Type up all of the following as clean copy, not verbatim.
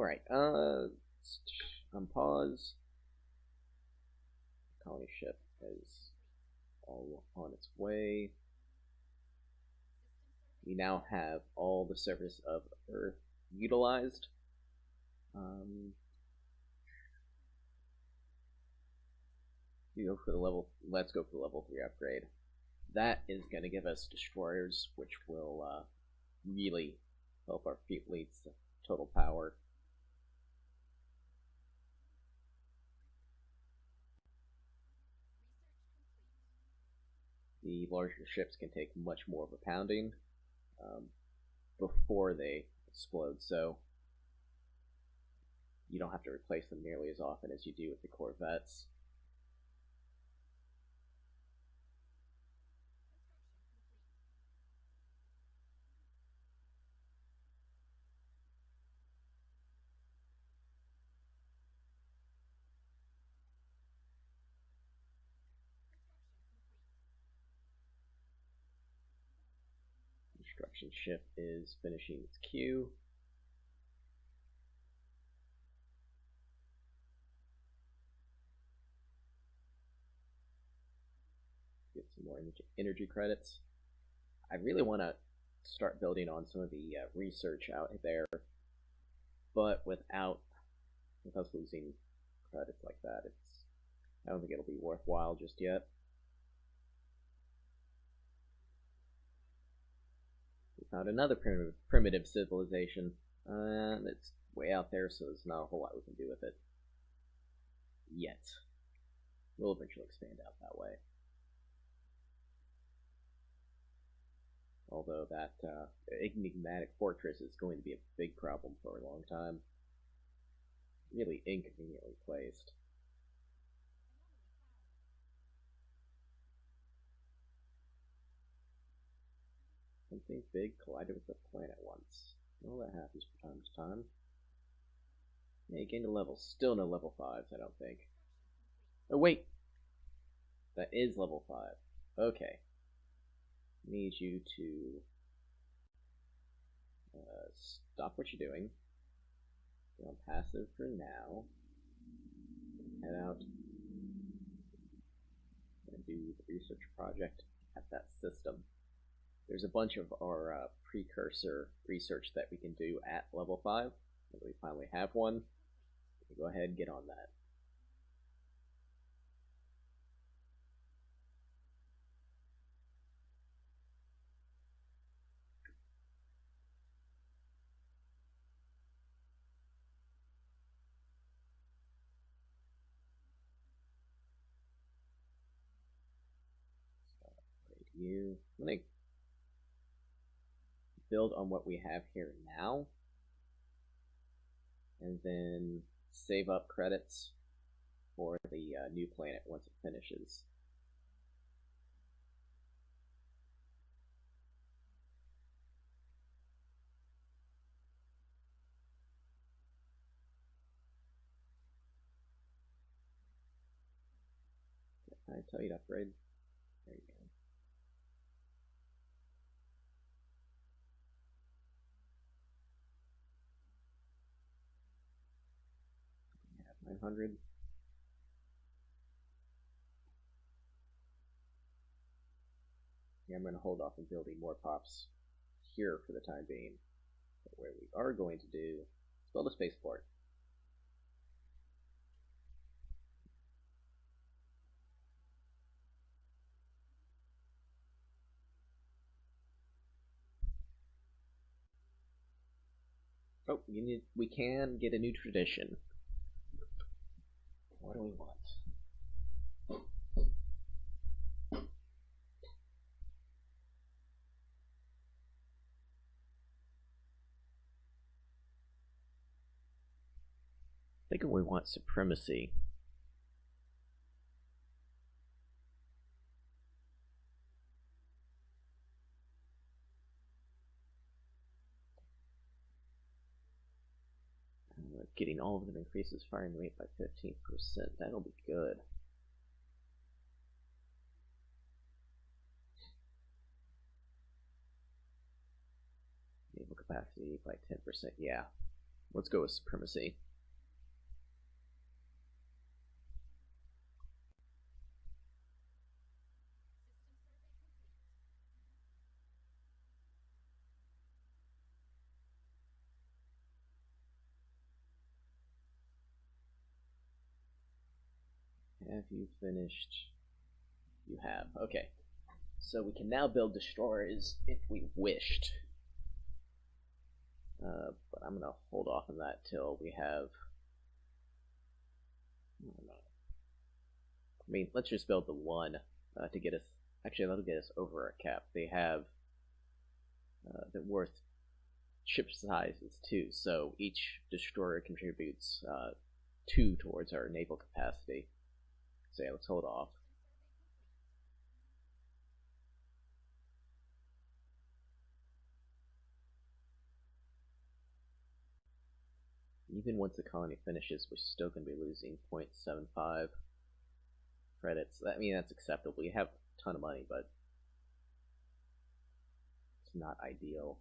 Alright, unpause. Colony ship is all on its way. We now have all the surface of Earth utilized. Let's go for the level 3 upgrade. That is going to give us destroyers, which will really help our fleet's total power. The larger ships can take much more of a pounding before they explode, so you don't have to replace them nearly as often as you do with the Corvettes. Construction ship is finishing its queue. Get some more energy credits. I really want to start building on some of the research out there, but without us losing credits like that, I don't think it'll be worthwhile just yet. Found another primitive civilization. It's way out there, so there's not a whole lot we can do with it. Yet. We'll eventually expand out that way. Although that enigmatic fortress is going to be a big problem for a long time. Really inconveniently placed. Something big collided with the planet once. Well, that happens from time to time. Yeah, you gained a level. Still no level 5s, I don't think. Oh, wait! That is level 5. Okay. Need you to stop what you're doing. Go on passive for now. Head out and do the research project at that system. There's a bunch of our precursor research that we can do at level 5. And we finally have one. We can go ahead and get on that. I'm going to build on what we have here now, and then save up credits for the new planet once it finishes. Can I tell you to upgrade? There you go. We have 900. Yeah, I'm going to hold off on building more pops here for the time being. But where we are going to do is build a spaceport. Oh, we can get a new tradition. What do we want? I think we want supremacy. Getting all of them increases firing rate by 15%. That'll be good. Naval capacity by 10%. Yeah, Let's go with supremacy. Have you finished? You have. Okay. So we can now build destroyers if we wished. But I'm going to hold off on that till we have... I mean, let's just build the one to get us... Actually, that'll get us over our cap. They have... the worth ship sizes too, so each destroyer contributes 2 towards our naval capacity. So yeah, let's hold off. Even once the colony finishes, we're still going to be losing 0.75 credits. I mean, that's acceptable. You have a ton of money, but it's not ideal.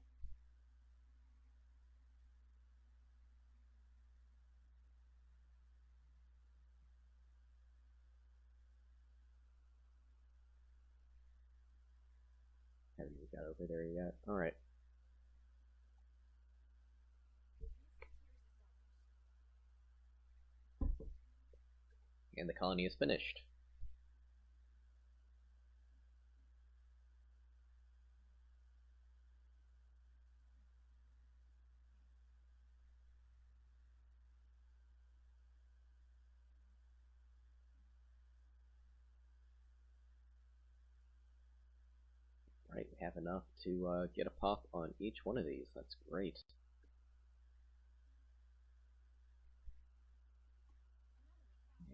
Haven't even got over there yet. Alright. And the colony is finished. Right, we have enough to get a pop on each one of these. That's great.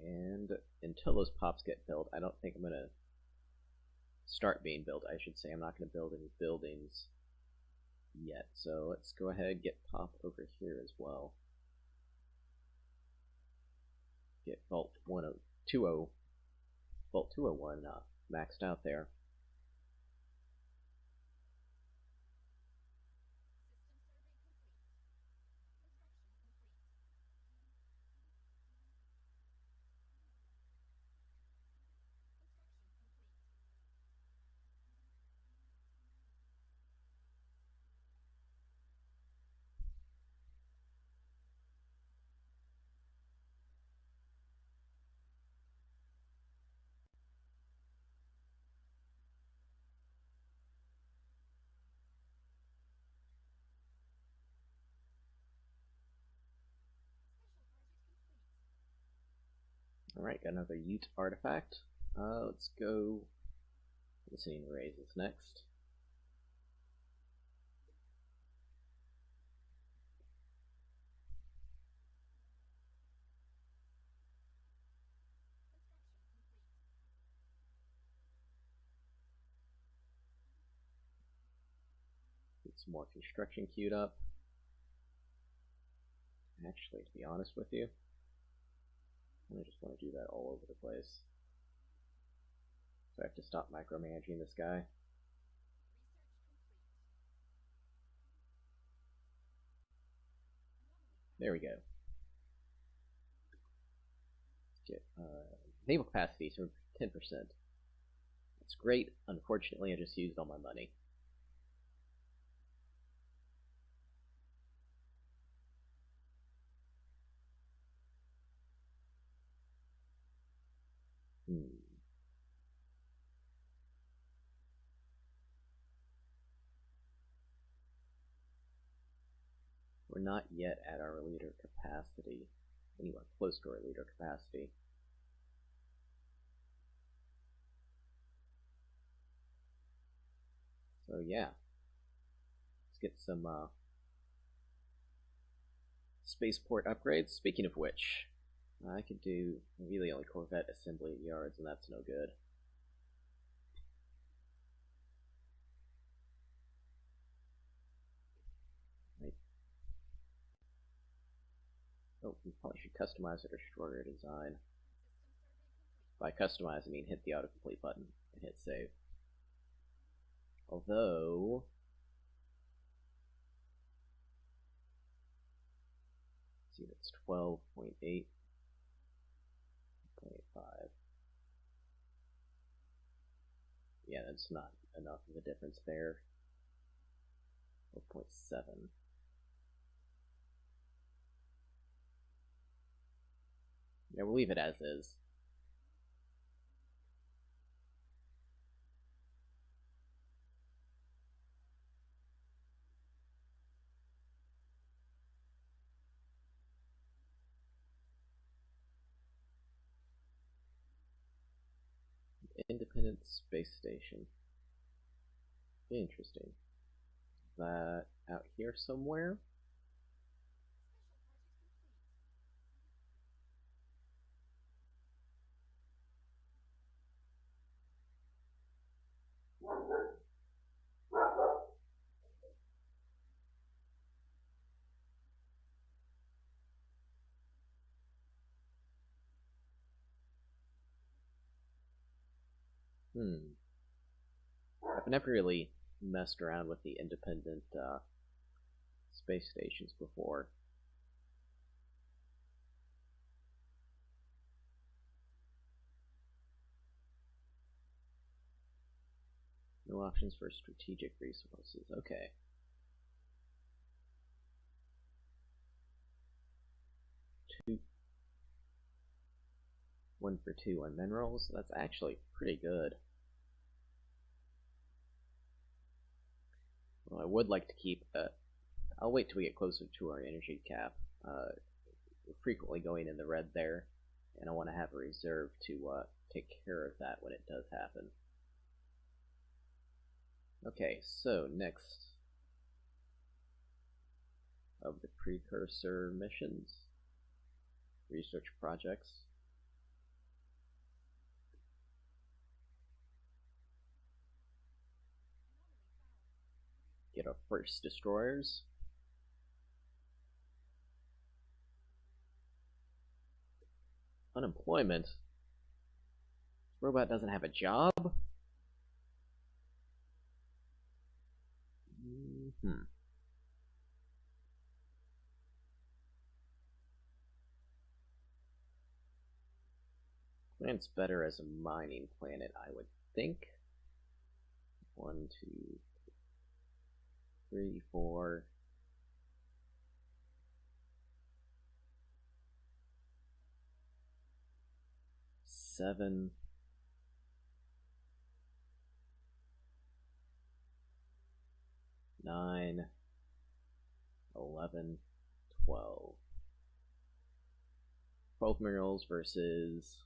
And until those pops get built, I don't think I'm going to start being built. I should say I'm not going to build any buildings yet. So let's go ahead and get pop over here as well. Get Vault 20, Vault 201 maxed out there. Alright, got another Ute artifact. Let's go listening raises next. Get some more construction queued up. Actually, to be honest with you, I just want to do that all over the place. So I have to stop micromanaging this guy. There we go. Get naval capacity to 10%. That's great. Unfortunately, I just used all my money. We're not yet at our leader capacity. Anywhere close to our leader capacity. So yeah. Let's get some spaceport upgrades. Speaking of which, I could do really only Corvette assembly yards, and that's no good. Right. Oh, we probably should customize our destroyer design. By customize, I mean hit the autocomplete button and hit save. Although That's 12.8. 0.5. Yeah, that's not enough of a difference there. 0.7. Yeah, we'll leave it as is. Independent space station. Interesting. That out here somewhere? I've never really messed around with the independent space stations before. No options for strategic resources. Okay. Two. 1 for 2 on minerals. That's actually pretty good. Well, I would like to keep. I'll wait till we get closer to our energy cap. We're frequently going in the red there, and I want to have a reserve to take care of that when it does happen. Okay, so next of the precursor missions, research projects. Get our first destroyers. Unemployment? This robot doesn't have a job? Planet's better as a mining planet, I would think. 1, 2, 3, 4. 7. 9. 11. 12. 12 minerals versus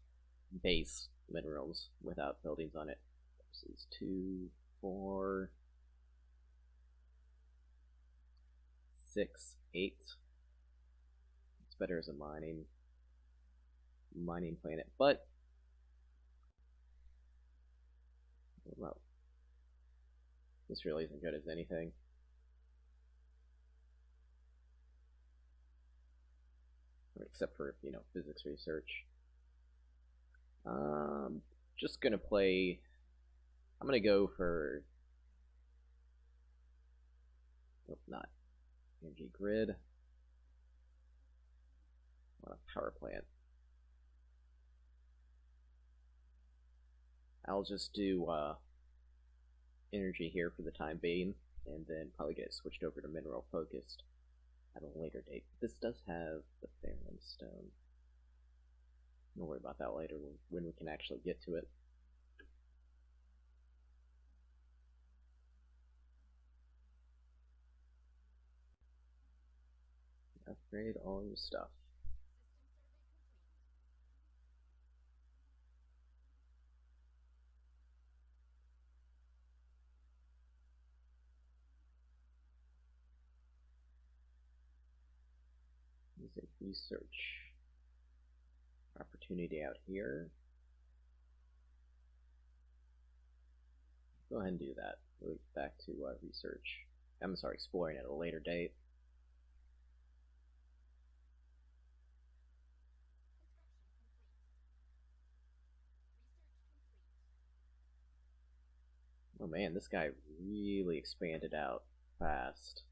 base minerals without buildings on it. Versus 2, 4, 6, 8. It's better as a mining planet, but well, this really isn't good as anything. Except for, you know, physics research. Just gonna play. I'm gonna go for. Nope, not energy grid. I want a power plant. I'll just do energy here for the time being, and then probably get it switched over to mineral focused at a later date. This does have the Fairland Stone. Don't worry about that later when we can actually get to it. Upgrade all your stuff. There's a research opportunity out here. Go ahead and do that. We'll get back to research. I'm sorry, exploring at a later date. Oh man, this guy really expanded out fast.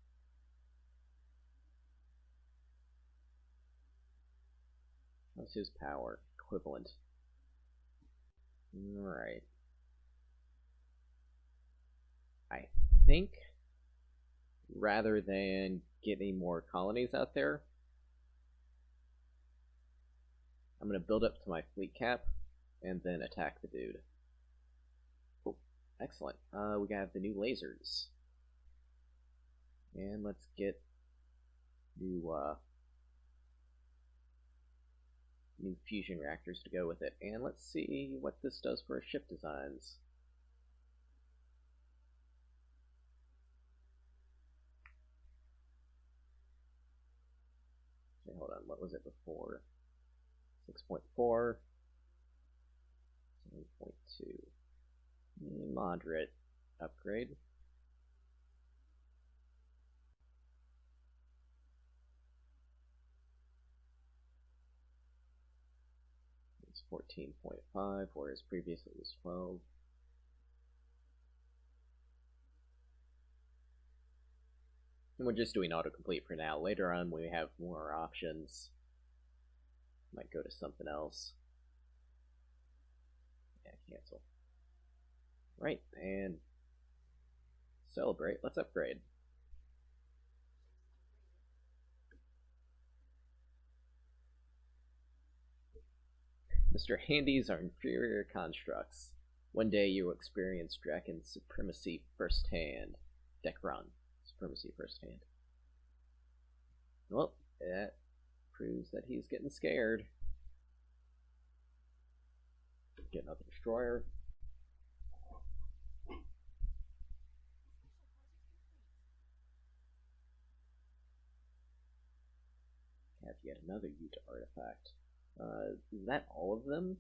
What's his power equivalent? Alright. I think rather than getting more colonies out there, I'm going to build up to my fleet cap and then attack the dude. Oh, excellent. We got the new lasers. And let's get new fusion reactors to go with it. And let's see what this does for our ship designs. Okay, hold on, what was it before? 6.4, 7.2. Moderate upgrade. It's 14.5, whereas previously it was 12. And we're just doing autocomplete for now. Later on, when we have more options, might go to something else. Yeah, cancel. Right, and celebrate. Let's upgrade. Mr. Handy's are inferior constructs. One day you will experience Draken supremacy firsthand. Dekron supremacy firsthand. Well, that proves that he's getting scared. Get another destroyer. Have yet another Utah artifact. Is that all of them?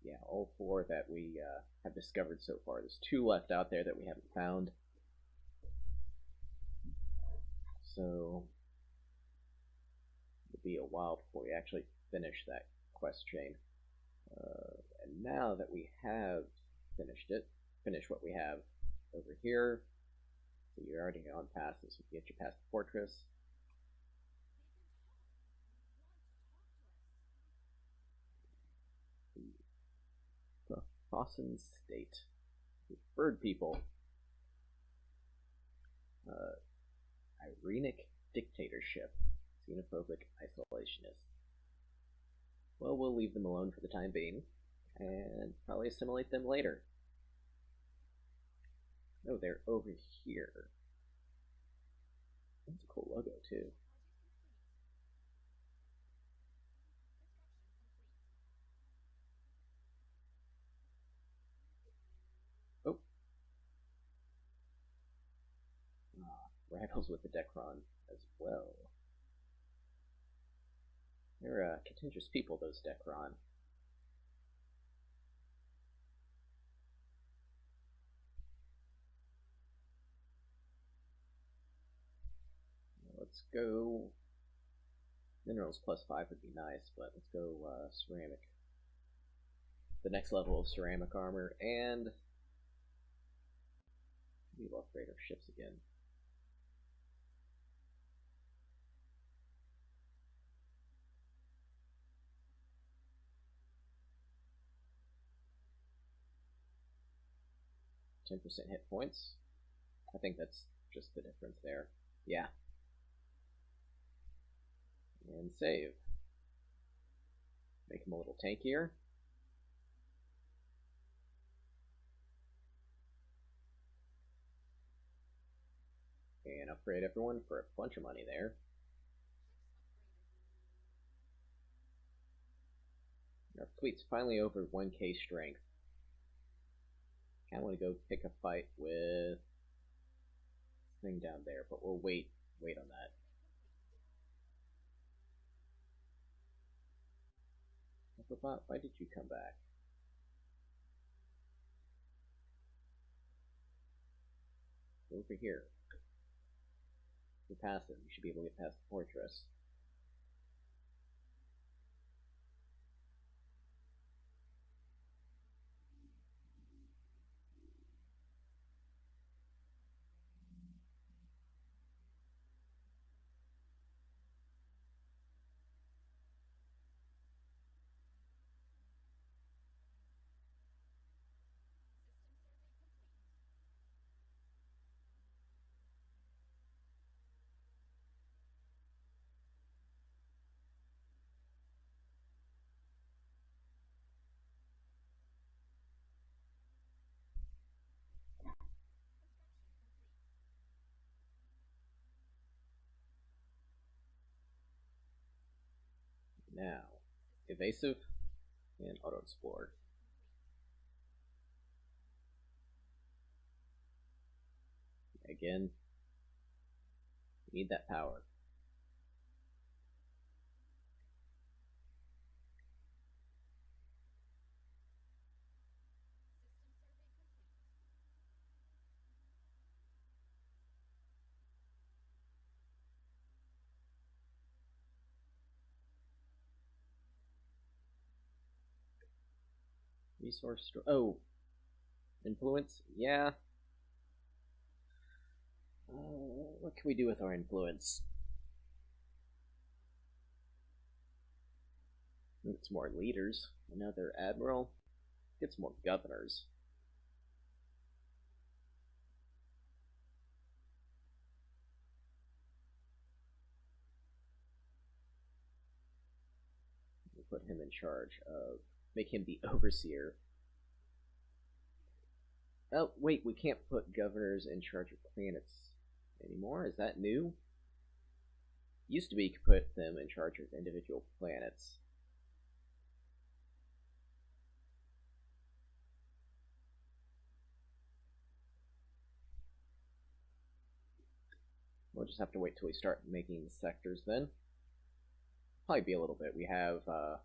Yeah, all 4 that we have discovered so far. There's 2 left out there that we haven't found. So it'll be a while before we actually finish that quest chain. And now that we have finished what we have over here, so you're already gone past this, you get you past the fortress. The Fossin State. The bird people. Irenic dictatorship. Xenophobic isolationists. Well, we'll leave them alone for the time being, and probably assimilate them later. Oh, they're over here. That's a cool logo, too. Oh. Rivals with the Dekron as well. They're contentious people, those Dekron. Let's go. Minerals +5 would be nice, but let's go ceramic. The next level of ceramic armor, and we'll upgrade our ships again. %10 hit points. I think that's just the difference there. Yeah. And save. Make him a little tankier. And upgrade everyone for a bunch of money there. Our fleet's finally over 1k strength. Kinda want to go pick a fight with this thing down there, but we'll wait on that. Why did you come back? Over here. You're passive. You should be able to get past the fortress. now, evasive and auto explore. Again, we need that power. Resource store. Oh, influence. Yeah. What can we do with our influence? Get some more leaders. Another admiral. Get some more governors. We'll put him in charge of. Make him the overseer. Oh, wait, we can't put governors in charge of planets anymore? Is that new? Used to be you could put them in charge of individual planets. We'll just have to wait till we start making sectors then. Probably be a little bit. We have a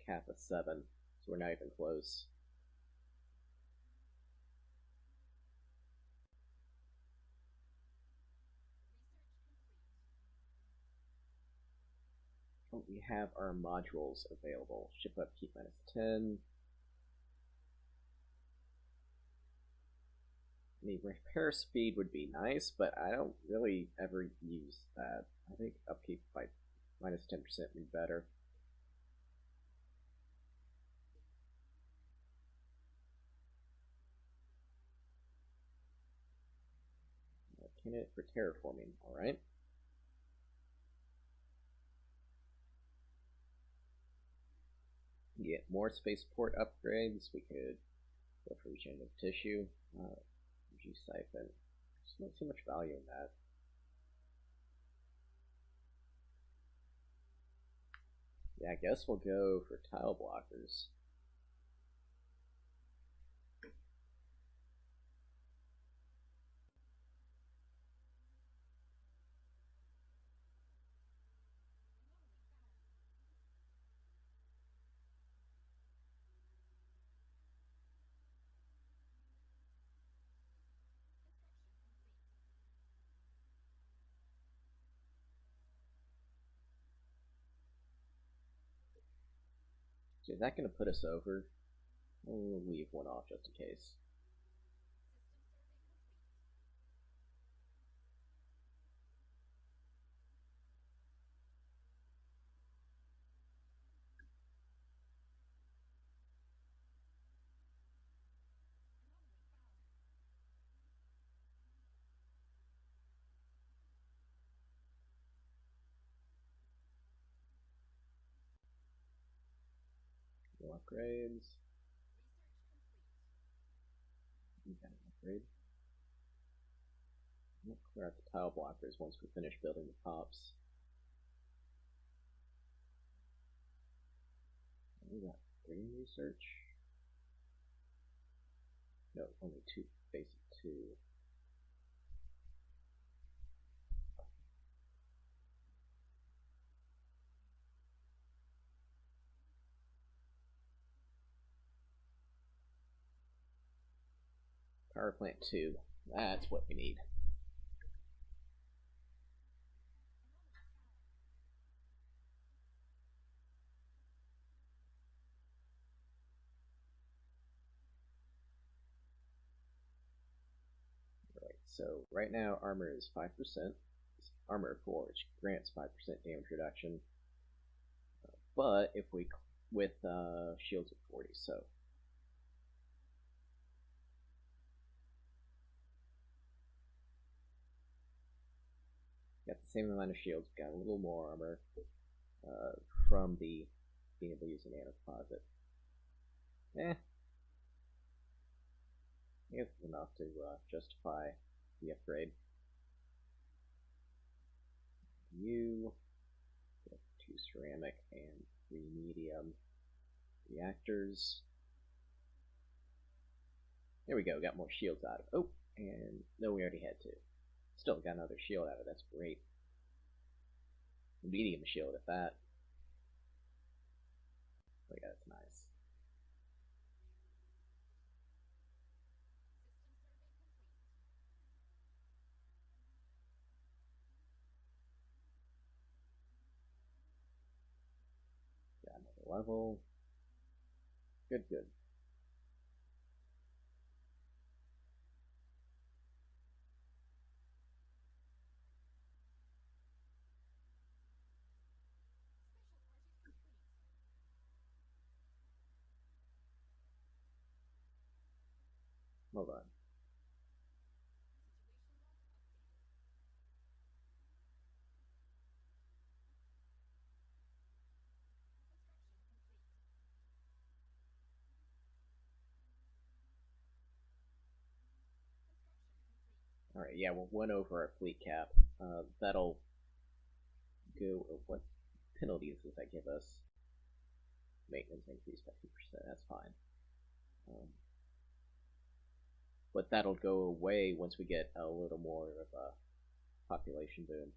cap of 7, so we're not even close. Oh, we have our modules available. Ship upkeep -10. The repair speed would be nice, but I don't really ever use that. I think upkeep by -10% would be better. Candidate for terraforming, alright. Get more spaceport upgrades. We could go for regenerative tissue. Energy siphon. There's not too much value in that. Yeah, I guess we'll go for tile blockers. So is that going to put us over? We'll leave one off just in case. No upgrades. Upgrade. We'll clear out the tile blockers once we finish building the pops. We got 3 research. No, only 2. Basic 2. Power plant 2. That's what we need. Right, so right now armor is 5%. Armor 4, which grants 5% damage reduction. But if we with shields of 40, so got the same amount of shields, got a little more armor from the being able to use a nano deposit. I guess it's enough to justify the upgrade. You get 2 ceramic, and 3 medium reactors. There we go, got more shields out of it. Oh, and no, we already had 2. Still got another shield out of it, that's great. Medium shield at that. Oh yeah, that's nice. Got another level. Good, good. Hold on. Alright, yeah, we're 1 over our fleet cap. That'll go. What penalties does that give us? Maintenance increase by 2%, that's fine. But that'll go away once we get a little more of a population boom.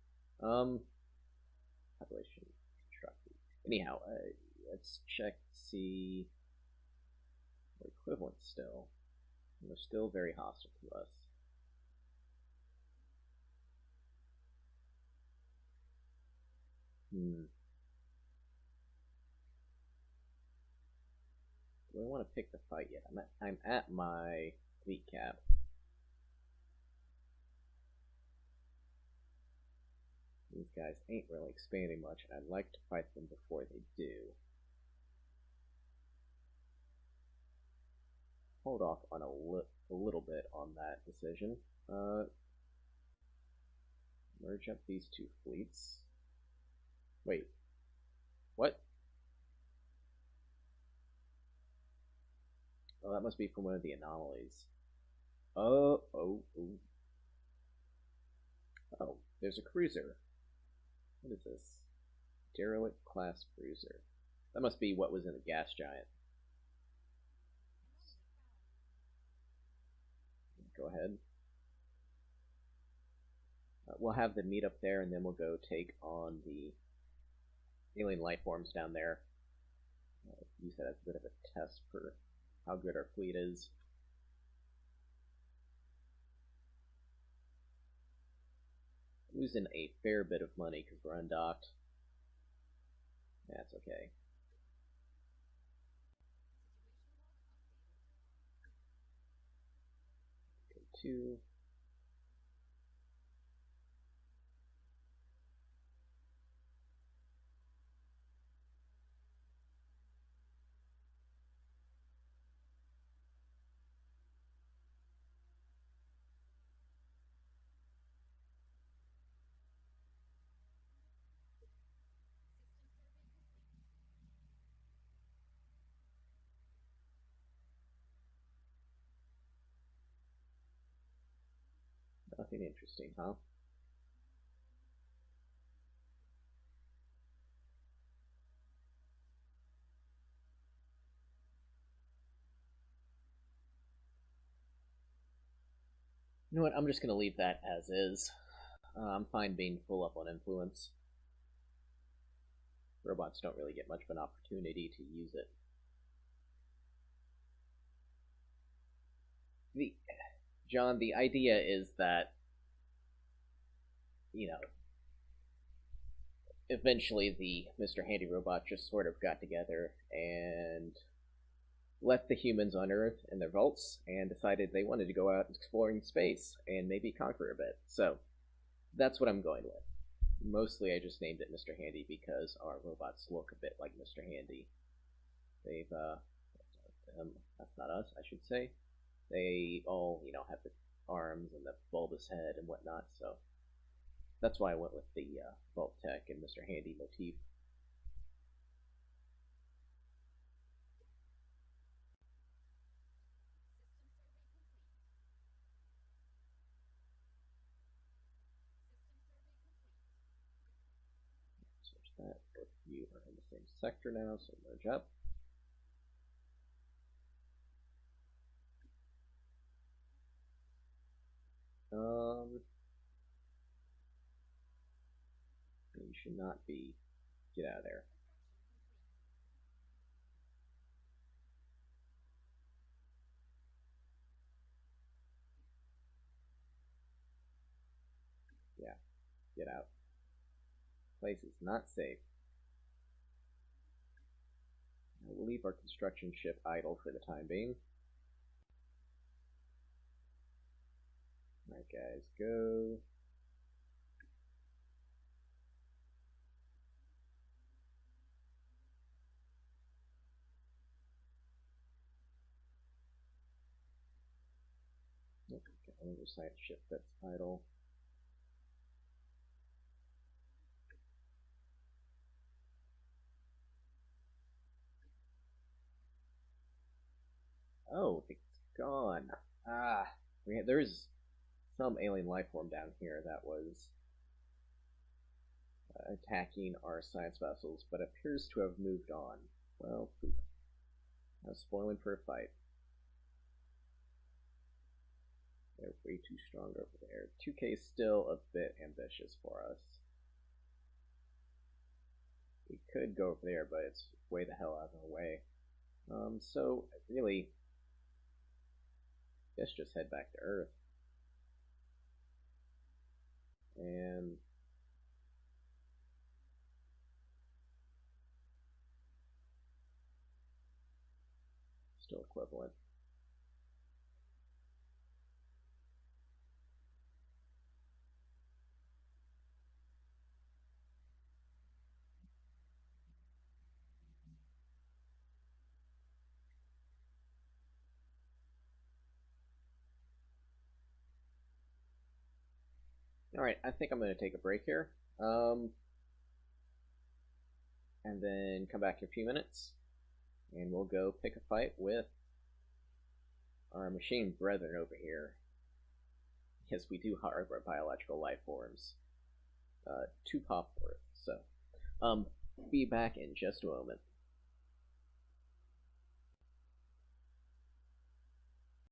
Population constructed. Anyhow, let's check to see. We're equivalent still. They're still very hostile to us. Do I want to pick the fight yet? I'm at my fleet cap. These guys ain't really expanding much, and I'd like to fight them before they do. Hold off on a little bit on that decision. Merge up these 2 fleets. Wait. What? Oh, that must be from one of the anomalies. Oh, there's a cruiser. What is this? Derelict class cruiser. That must be what was in the gas giant. Go ahead. We'll have them meet up there, and then we'll go take on the alien life forms down there. Use that as a bit of a test for how good our fleet is. Losing a fair bit of money because we're undocked. That's okay. Go 2. Nothing interesting, huh? You know what? I'm just going to leave that as is. I'm fine being full up on influence. Robots don't really get much of an opportunity to use it. John, the idea is that, you know, eventually the Mr. Handy robot just sort of got together and left the humans on Earth in their vaults and decided they wanted to go out exploring space and maybe conquer a bit. So that's what I'm going with. Mostly I just named it Mr. Handy because our robots look a bit like Mr. Handy. They've, that's not us, I should say. They all, have the arms and the bulbous head and whatnot, so that's why I went with the Vault Tech and Mr. Handy motif. Search that. you are in the same sector now, so merge up. You should not be. Get out of there. Yeah, get out. Place is not safe. We'll leave our construction ship idle for the time being. Alright guys, go. Okay, another side ship that's idle. Oh, it's gone. Ah, there's some alien life form down here that was attacking our science vessels, but appears to have moved on. Well, poop. I was spoiling for a fight. They're way too strong over there. 2K is still a bit ambitious for us. We could go over there, but it's way the hell out of our way. So, really, I guess just head back to Earth. And still equivalent. Alright, I think I'm going to take a break here. And then come back in a few minutes. And we'll go pick a fight with our machine brethren over here. Yes, we do harbor biological life forms. To Cogsworth. So, be back in just a moment.